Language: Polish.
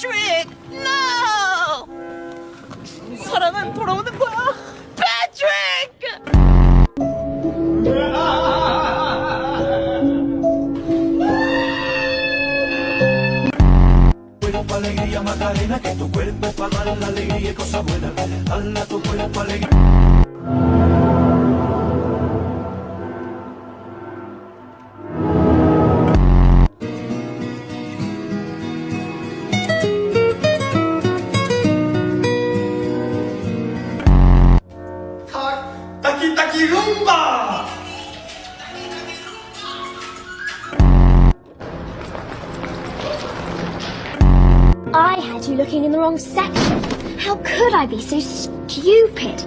Patrick! No! 사랑은 돌아오는 거야. Patrick! Cuerpo alegría Macarena, que tu cuerpo es para dar la alegría y cosas buenas. Dale a tu cuerpo alegría. Taki taki rumba. I had you looking in the wrong section. How could I be so stupid?